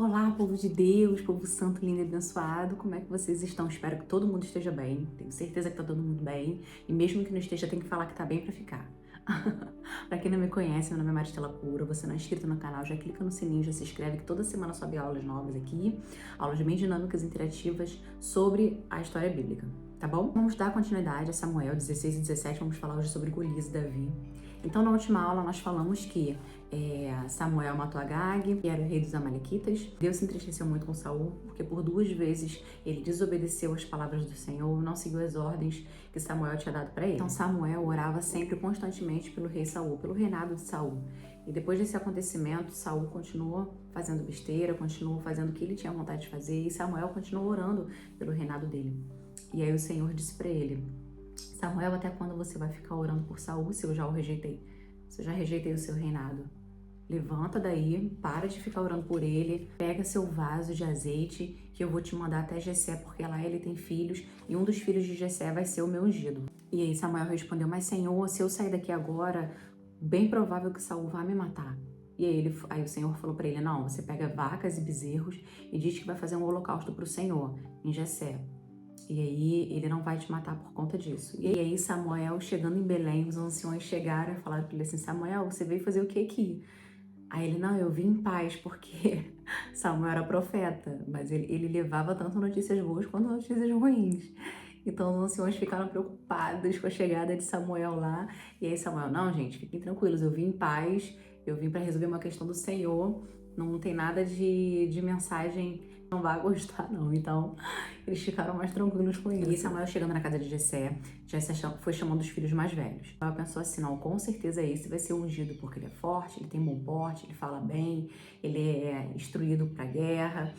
Olá, povo de Deus, povo santo, lindo e abençoado, como é que vocês estão? Espero que todo mundo esteja bem, tenho certeza que tá todo mundo bem, e mesmo que não esteja, tem que falar que tá bem pra ficar. Pra quem não me conhece, meu nome é Maristela Pura, você não é inscrito no canal, já clica no sininho, já se inscreve, que toda semana sobe aulas novas aqui, aulas bem dinâmicas, interativas sobre a história bíblica, tá bom? Vamos dar continuidade a Samuel 16 e 17, vamos falar hoje sobre Golias e Davi. Então, na última aula, nós falamos que Samuel matou Agag, que era o rei dos Amalequitas. Deus se entristeceu muito com Saul, porque por 2 vezes ele desobedeceu as palavras do Senhor, não seguiu as ordens que Samuel tinha dado para ele. Então, Samuel orava sempre, constantemente, pelo rei Saul, pelo reinado de Saul. E depois desse acontecimento, Saul continuou fazendo besteira, continuou fazendo o que ele tinha vontade de fazer, e Samuel continuou orando pelo reinado dele. E aí o Senhor disse para ele: Samuel, até quando você vai ficar orando por Saul se eu já o rejeitei? Se eu já rejeitei o seu reinado? Levanta daí, para de ficar orando por ele, pega seu vaso de azeite que eu vou te mandar até Jessé, porque lá ele tem filhos e um dos filhos de Jessé vai ser o meu ungido. E aí Samuel respondeu: mas Senhor, se eu sair daqui agora, bem provável que Saul vá me matar. E aí o Senhor falou para ele: não, você pega vacas e bezerros e diz que vai fazer um holocausto para o Senhor em Jessé. E aí ele não vai te matar por conta disso. E aí Samuel, chegando em Belém, os anciões chegaram e falaram para ele assim: Samuel, você veio fazer o que aqui? Aí ele: não, eu vim em paz, porque Samuel era profeta, mas ele levava tanto notícias boas quanto notícias ruins. Então os anciões ficaram preocupados com a chegada de Samuel lá. E aí Samuel: não, gente, fiquem tranquilos, eu vim em paz, eu vim para resolver uma questão do Senhor, não tem nada de mensagem, não vai gostar não. Então eles ficaram mais tranquilos com isso. E Samuel, chegando na casa de Jessé foi chamando os filhos mais velhos. Ela pensou assim: não, com certeza esse vai ser ungido, porque ele é forte, ele tem bom porte, ele fala bem, ele é instruído para guerra.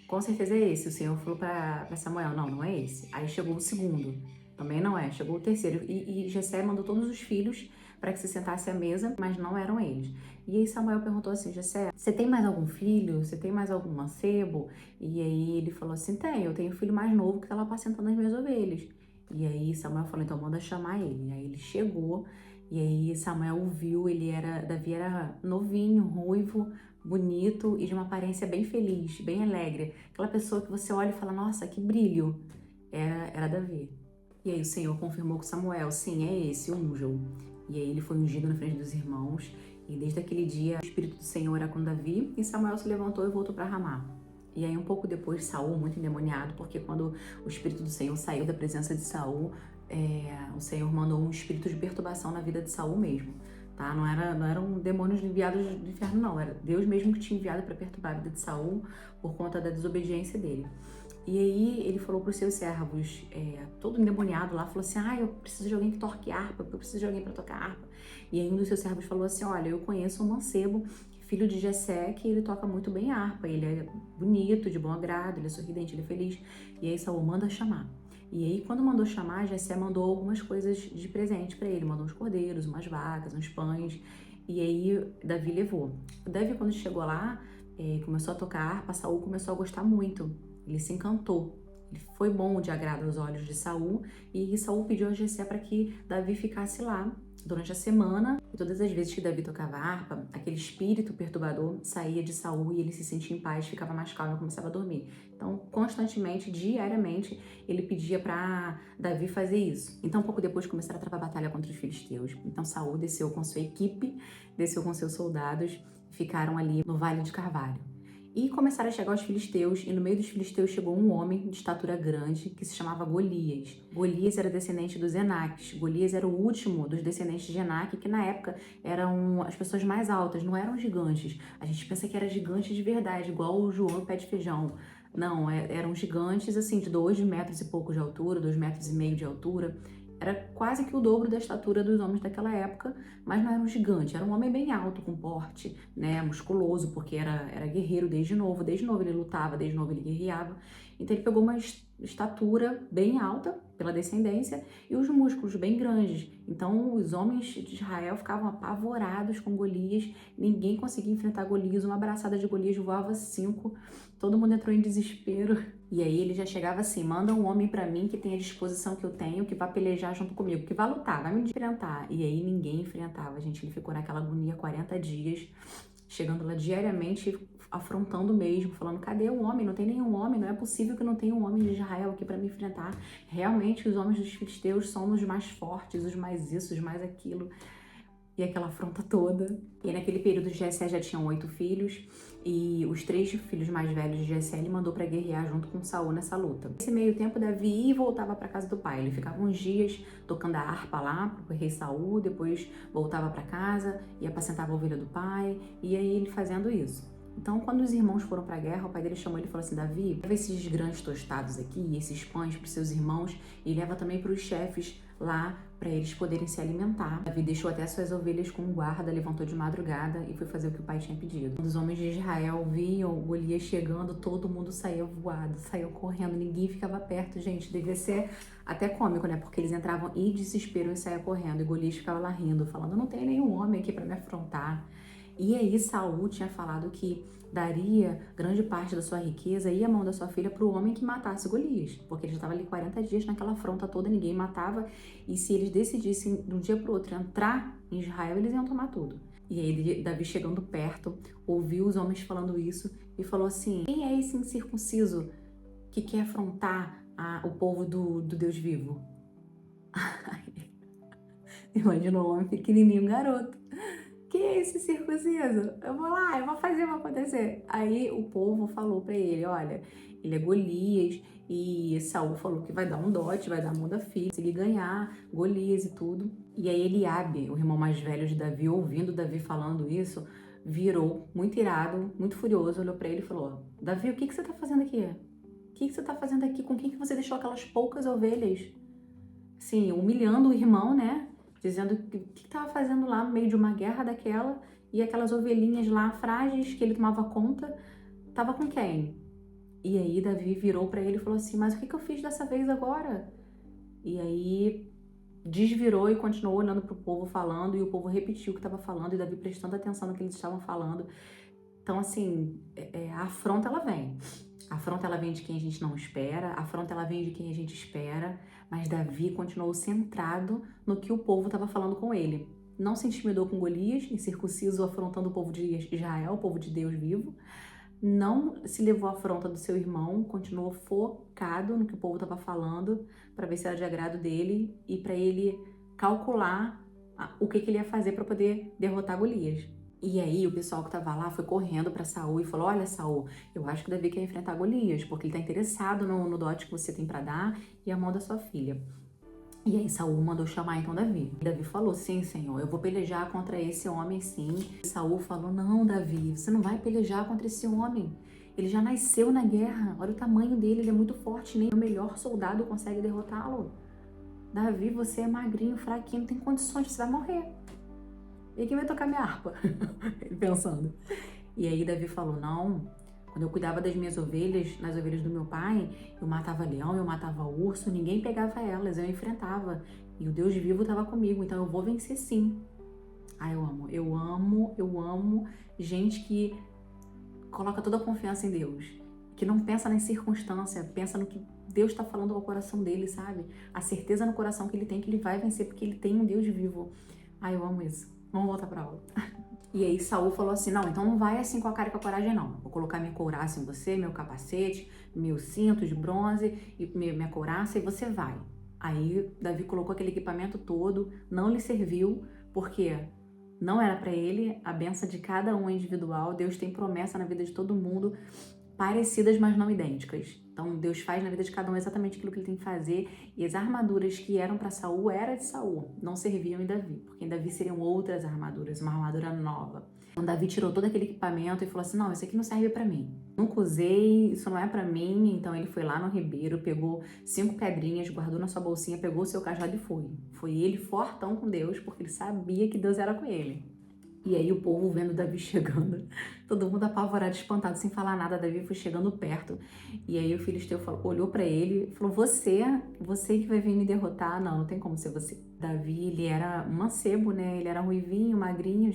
Com certeza é esse. O Senhor falou para Samuel: não, não é esse. Aí chegou o segundo, também não é. Chegou o terceiro. E Jessé mandou todos os filhos para que se sentasse à mesa, mas não eram eles. E aí Samuel perguntou assim: Jessé, você tem mais algum filho? Você tem mais algum mancebo? E aí ele falou assim: eu tenho um filho mais novo que tá lá apacentando as minhas ovelhas. E aí Samuel falou: então manda chamar ele. E aí ele chegou, e aí Samuel o viu, Davi era novinho, ruivo, bonito e de uma aparência bem feliz, bem alegre. Aquela pessoa que você olha e fala: nossa, que brilho. Era Davi. E aí o Senhor confirmou com Samuel: sim, é esse, unja-o. E aí ele foi ungido na frente dos irmãos, e desde aquele dia o Espírito do Senhor era com Davi, e Samuel se levantou e voltou para Ramá. E aí um pouco depois, Saul, muito endemoniado, porque quando o Espírito do Senhor saiu da presença de Saul, o Senhor mandou um espírito de perturbação na vida de Saul mesmo, tá? Não eram demônios enviados do inferno, não, era Deus mesmo que tinha enviado para perturbar a vida de Saul por conta da desobediência dele. E aí ele falou para os seus servos, todo endemoniado lá, falou assim: eu preciso de alguém que toque harpa, eu preciso de alguém para tocar harpa. E aí um dos seus servos falou assim: olha, eu conheço um mancebo, filho de Jessé, que ele toca muito bem harpa, ele é bonito, de bom agrado, ele é sorridente, ele é feliz. E aí Saul manda chamar. E aí quando mandou chamar, Jessé mandou algumas coisas de presente para ele, mandou uns cordeiros, umas vacas, uns pães. E aí Davi levou. O Davi, quando chegou lá, começou a tocar harpa, Saul começou a gostar muito. Ele se encantou. Ele foi bom de agrado aos olhos de Saul, e Saul pediu a Jessé para que Davi ficasse lá durante a semana. E todas as vezes que Davi tocava harpa, aquele espírito perturbador saía de Saul e ele se sentia em paz, ficava mais calmo e começava a dormir. Então, constantemente, diariamente, ele pedia para Davi fazer isso. Então, pouco depois começaram a travar batalha contra os filisteus. Então, Saul desceu com sua equipe, desceu com seus soldados, ficaram ali no Vale de Carvalho. E começaram a chegar os filisteus, e no meio dos filisteus chegou um homem de estatura grande que se chamava Golias. Golias era descendente dos Enaques. Golias era o último dos descendentes de Enaque, que na época eram as pessoas mais altas, não eram gigantes. A gente pensa que era gigante de verdade, igual o João Pé de Feijão. Não, eram gigantes assim, de 2 metros e pouco de altura, 2,5 metros de altura. Era quase que o dobro da estatura dos homens daquela época, mas não era um gigante, era um homem bem alto, com porte, né, musculoso, porque era guerreiro desde novo ele lutava, desde novo ele guerreava. Então ele pegou uma estatura bem alta, pela descendência, e os músculos bem grandes. Então os homens de Israel ficavam apavorados com Golias, ninguém conseguia enfrentar Golias, uma abraçada de Golias voava 5, todo mundo entrou em desespero. E aí ele já chegava assim: manda um homem pra mim que tem a disposição que eu tenho, que vai pelejar junto comigo, que vai lutar, vai me enfrentar. E aí ninguém enfrentava, gente. Ele ficou naquela agonia 40 dias, chegando lá diariamente, afrontando mesmo, falando, cadê o homem? Não tem nenhum homem, não é possível que não tenha um homem de Israel aqui para me enfrentar. Realmente os homens dos filisteus são os mais fortes, os mais isso, os mais aquilo. E aquela afronta toda. E naquele período Jessé já tinha 8 filhos, e os 3 filhos mais velhos de Jessé ele mandou para guerrear junto com Saul nessa luta. Nesse meio tempo, Davi ia e voltava para casa do pai. Ele ficava uns dias tocando a harpa lá pro rei Saul, depois voltava para casa e apacentava a ovelha do pai, e aí ele fazendo isso. Então, quando os irmãos foram para a guerra, o pai dele chamou ele e falou assim, Davi, leva esses grãos tostados aqui, esses pães para os seus irmãos, e leva também para os chefes lá, para eles poderem se alimentar. Davi deixou até suas ovelhas com guarda, levantou de madrugada e foi fazer o que o pai tinha pedido. Quando os homens de Israel viam Golias chegando, todo mundo saía voado, saía correndo, ninguém ficava perto, gente. Devia ser até cômico, né? Porque eles entravam em desespero e saíam correndo, e Golias ficava lá rindo, falando, não tem nenhum homem aqui para me afrontar. E aí Saul tinha falado que daria grande parte da sua riqueza e a mão da sua filha para o homem que matasse Golias, porque ele já estava ali 40 dias naquela afronta toda, ninguém matava, e se eles decidissem de um dia para o outro entrar em Israel, eles iam tomar tudo. E aí Davi, chegando perto, ouviu os homens falando isso e falou assim, quem é esse incircunciso que quer afrontar o povo do Deus vivo? Imaginou um homem pequenininho, um garoto. Que é esse circunciso? Eu vou lá, eu vou fazer, vai acontecer. Aí o povo falou pra ele, olha, ele é Golias, e Saul falou que vai dar um dote, vai dar a mão da filha, se ele ganhar Golias e tudo. E aí Eliabe, o irmão mais velho de Davi, ouvindo Davi falando isso, virou muito irado, muito furioso, olhou pra ele e falou, Davi, o que você tá fazendo aqui? O que você tá fazendo aqui? Com quem que você deixou aquelas poucas ovelhas? Assim, humilhando o irmão, né? Dizendo que o que estava fazendo lá no meio de uma guerra daquela, e aquelas ovelhinhas lá frágeis que ele tomava conta, estava com quem? E aí Davi virou para ele e falou assim, mas o que eu fiz dessa vez agora? E aí desvirou e continuou olhando para o povo falando, e o povo repetiu o que estava falando, e Davi prestando atenção no que eles estavam falando. Então, assim, a afronta ela vem. A afronta ela vem de quem a gente não espera, a afronta ela vem de quem a gente espera, mas Davi continuou centrado no que o povo estava falando com ele. Não se intimidou com Golias, incircunciso, afrontando o povo de Israel, o povo de Deus vivo. Não se levou à afronta do seu irmão, continuou focado no que o povo estava falando, para ver se era de agrado dele e para ele calcular o que ele ia fazer para poder derrotar Golias. E aí o pessoal que tava lá foi correndo para Saul e falou, olha Saul, eu acho que Davi quer enfrentar Golias, porque ele tá interessado no dote que você tem para dar e a mão da sua filha. E aí Saul mandou chamar então Davi. E Davi falou, sim senhor, eu vou pelejar contra esse homem sim. E Saul falou, não Davi, você não vai pelejar contra esse homem. Ele já nasceu na guerra, olha o tamanho dele, ele é muito forte, nem o melhor soldado consegue derrotá-lo. Davi, você é magrinho, fraquinho, não tem condições, você vai morrer. E quem vai tocar minha harpa? Ele pensando. E aí Davi falou, não, quando eu cuidava das minhas ovelhas, nas ovelhas do meu pai, eu matava leão, eu matava urso, ninguém pegava elas, eu enfrentava. E o Deus vivo estava comigo, então eu vou vencer sim. Ah, eu amo gente que coloca toda a confiança em Deus. Que não pensa na circunstância, pensa no que Deus está falando ao coração dele, sabe? A certeza no coração que ele tem que ele vai vencer, porque ele tem um Deus vivo. Ah, eu amo isso. Vamos voltar pra aula. E aí Saul falou assim, não, então não vai assim com a cara e com a coragem não. Vou colocar minha couraça em você, meu capacete, meu cinto de bronze, e minha couraça, e você vai. Aí Davi colocou aquele equipamento todo, não lhe serviu, porque não era pra ele, a benção de cada um é individual, Deus tem promessa na vida de todo mundo, parecidas, mas não idênticas. Então Deus faz na vida de cada um exatamente aquilo que ele tem que fazer, e as armaduras que eram para Saul eram de Saul, não serviam em Davi, porque em Davi seriam outras armaduras, uma armadura nova. Então Davi tirou todo aquele equipamento e falou assim, não, isso aqui não serve para mim, nunca usei, isso não é para mim. Então ele foi lá no ribeiro, pegou 5 pedrinhas, guardou na sua bolsinha, pegou o seu cajado e foi ele fortão com Deus, porque ele sabia que Deus era com ele. E aí o povo vendo Davi chegando, todo mundo apavorado, espantado, sem falar nada. Davi foi chegando perto, e aí o filisteu olhou pra ele e falou, você que vai vir me derrotar? Não, não tem como ser você. Davi, ele era um mancebo, né? Ele era ruivinho, magrinho,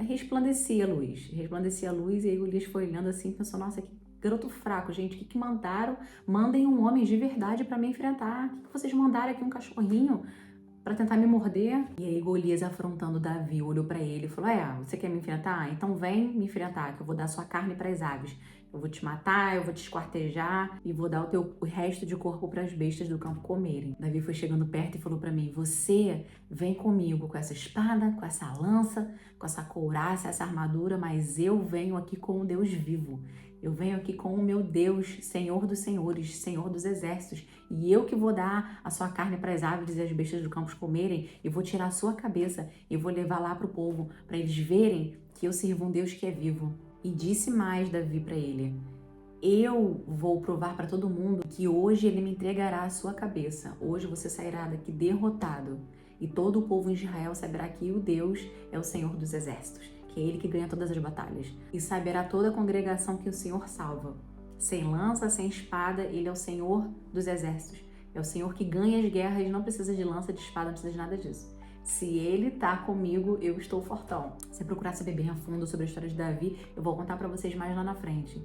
resplandecia a luz, e aí Golias foi olhando assim e pensou, nossa, que garoto fraco, gente, o que mandaram? Mandem um homem de verdade pra me enfrentar. O que vocês mandaram aqui, um cachorrinho? para tentar me morder. E aí Golias, afrontando Davi, olhou para ele e falou: você quer me enfrentar? Então vem me enfrentar, que eu vou dar sua carne para as aves. Eu vou te matar, eu vou te esquartejar e vou dar o resto de corpo para as bestas do campo comerem. Davi foi chegando perto e falou para mim: você vem comigo com essa espada, com essa lança, com essa couraça, essa armadura, mas eu venho aqui com o Deus vivo. Eu venho aqui com o meu Deus, Senhor dos senhores, Senhor dos exércitos, e eu que vou dar a sua carne para as aves e as bestas do campo comerem, e vou tirar a sua cabeça e vou levar lá para o povo, para eles verem que eu sirvo um Deus que é vivo. E disse mais Davi para ele: eu vou provar para todo mundo que hoje ele me entregará a sua cabeça. Hoje você sairá daqui derrotado, e todo o povo em Israel saberá que o Deus é o Senhor dos exércitos, que é ele que ganha todas as batalhas. E saberá toda a congregação que o Senhor salva. Sem lança, sem espada, ele é o Senhor dos exércitos. É o Senhor que ganha as guerras e não precisa de lança, de espada, não precisa de nada disso. Se ele tá comigo, eu estou fortão. Se procurar saber bem a fundo sobre a história de Davi, eu vou contar pra vocês mais lá na frente.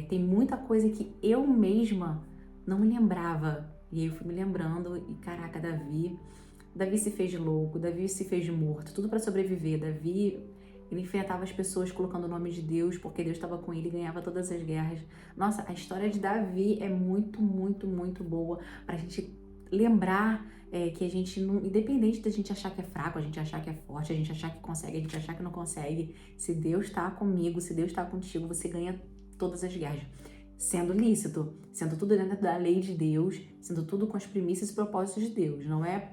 Tem muita coisa que eu mesma não me lembrava. E aí eu fui me lembrando e caraca, Davi se fez de louco, Davi se fez de morto, tudo pra sobreviver. Davi, ele enfrentava as pessoas colocando o nome de Deus, porque Deus estava com ele e ganhava todas as guerras. Nossa, a história de Davi é muito, muito, muito boa pra gente lembrar que a gente, não, independente da gente achar que é fraco, a gente achar que é forte, a gente achar que consegue, a gente achar que não consegue, se Deus está comigo, se Deus está contigo, você ganha todas as guerras. Sendo lícito, sendo tudo dentro da lei de Deus, sendo tudo com as premissas e propósitos de Deus. Não é,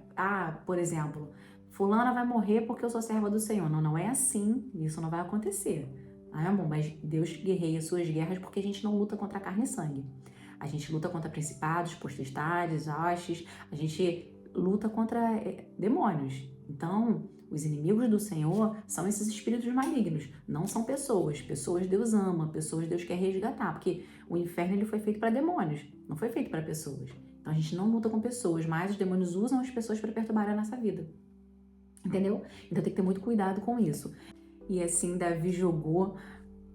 por exemplo, fulana vai morrer porque eu sou serva do Senhor. Não, não é assim, isso não vai acontecer. Bom, mas Deus guerreia suas guerras porque a gente não luta contra a carne e sangue. A gente luta contra principados, potestades, hostes, a gente luta contra demônios. Então, os inimigos do Senhor são esses espíritos malignos, não são pessoas. Pessoas Deus ama, pessoas Deus quer resgatar, porque o inferno ele foi feito para demônios, não foi feito para pessoas. Então a gente não luta com pessoas, mas os demônios usam as pessoas para perturbar a nossa vida. Entendeu? Então tem que ter muito cuidado com isso. E assim, Davi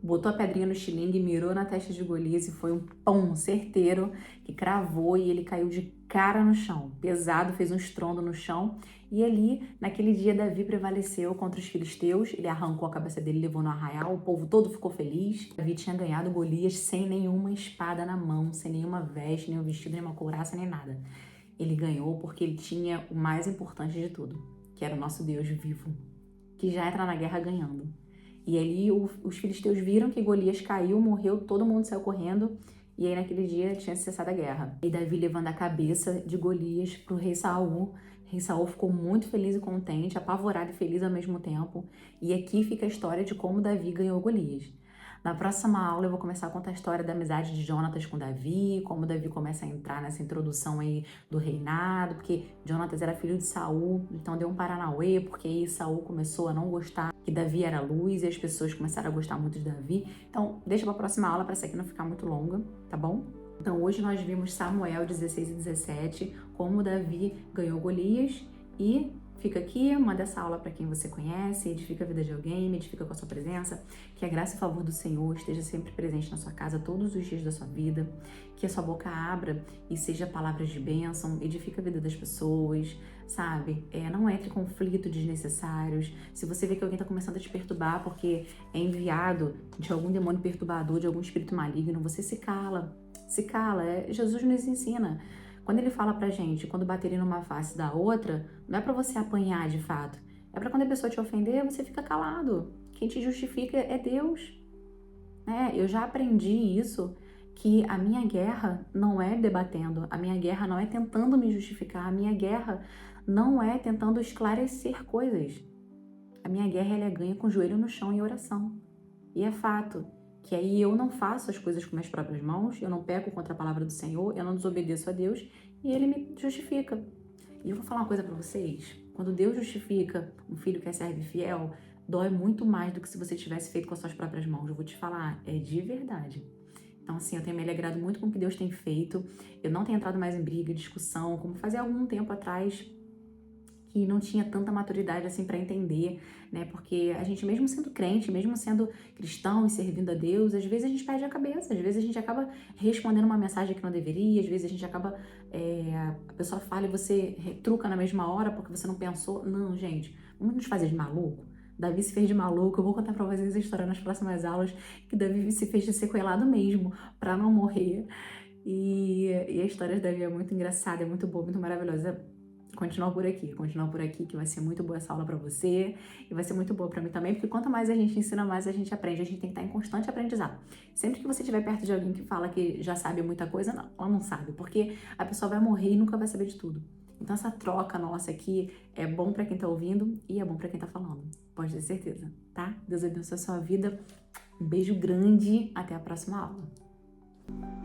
botou a pedrinha no estilingue, mirou na testa de Golias e foi um pão certeiro que cravou e ele caiu de cara no chão. Pesado, fez um estrondo no chão. E ali, naquele dia, Davi prevaleceu contra os filisteus. Ele arrancou a cabeça dele e levou no arraial. O povo todo ficou feliz. Davi tinha ganhado Golias sem nenhuma espada na mão, sem nenhuma veste, nenhum vestido, nenhuma couraça, nem nada. Ele ganhou porque ele tinha o mais importante de tudo, que era o nosso Deus vivo, que já entra na guerra ganhando. E ali os filisteus viram que Golias caiu, morreu, todo mundo saiu correndo. E aí naquele dia tinha cessado a guerra. E Davi levando a cabeça de Golias pro rei Saul. O rei Saul ficou muito feliz e contente, apavorado e feliz ao mesmo tempo. E aqui fica a história de como Davi ganhou Golias. Na próxima aula eu vou começar a contar a história da amizade de Jonatas com Davi, como Davi começa a entrar nessa introdução aí do reinado, porque Jonatas era filho de Saul, então deu um paranauê, porque aí Saul começou a não gostar que Davi era luz e as pessoas começaram a gostar muito de Davi. Então deixa pra próxima aula para essa aqui não ficar muito longa, tá bom? Então hoje nós vimos Samuel 16 e 17, como Davi ganhou Golias e fica aqui, manda essa aula para quem você conhece, edifica a vida de alguém, edifica com a sua presença, que a graça e o favor do Senhor esteja sempre presente na sua casa todos os dias da sua vida, que a sua boca abra e seja palavras de bênção, edifica a vida das pessoas, sabe? Não entre em conflitos desnecessários. Se você vê que alguém está começando a te perturbar porque é enviado de algum demônio perturbador, de algum espírito maligno, você se cala, Jesus nos ensina. Quando ele fala pra gente, quando baterem numa face da outra, não é pra você apanhar de fato. É pra quando a pessoa te ofender, você fica calado. Quem te justifica é Deus. Eu já aprendi isso, que a minha guerra não é debatendo, a minha guerra não é tentando me justificar, a minha guerra não é tentando esclarecer coisas. A minha guerra ela é ganha com o joelho no chão e oração. E é fato que aí eu não faço as coisas com minhas próprias mãos, eu não peco contra a palavra do Senhor, eu não desobedeço a Deus e Ele me justifica. E eu vou falar uma coisa pra vocês, quando Deus justifica um filho que é servo e fiel, dói muito mais do que se você tivesse feito com as suas próprias mãos. Eu vou te falar, é de verdade. Então assim, eu tenho me alegrado muito com o que Deus tem feito, eu não tenho entrado mais em briga, discussão, como fazia algum tempo atrás, que não tinha tanta maturidade assim para entender, né? Porque a gente, mesmo sendo crente, mesmo sendo cristão e servindo a Deus, às vezes a gente perde a cabeça, às vezes a gente acaba respondendo uma mensagem que não deveria, às vezes a gente acaba, a pessoa fala e você retruca na mesma hora porque você não pensou. Não, gente, vamos nos fazer de maluco? Davi se fez de maluco. Eu vou contar pra vocês a história nas próximas aulas, que Davi se fez de sequelado mesmo, pra não morrer. E a história de Davi é muito engraçada, é muito boa, muito maravilhosa. Continua por aqui, que vai ser muito boa essa aula pra você, e vai ser muito boa pra mim também, porque quanto mais a gente ensina, mais a gente aprende. A gente tem que estar em constante aprendizado. Sempre que você estiver perto de alguém que fala que já sabe muita coisa, não, ela não sabe, porque a pessoa vai morrer e nunca vai saber de tudo. Então essa troca nossa aqui é bom pra quem tá ouvindo e é bom pra quem tá falando. Pode ter certeza, tá? Deus abençoe a sua vida. Um beijo grande, até a próxima aula.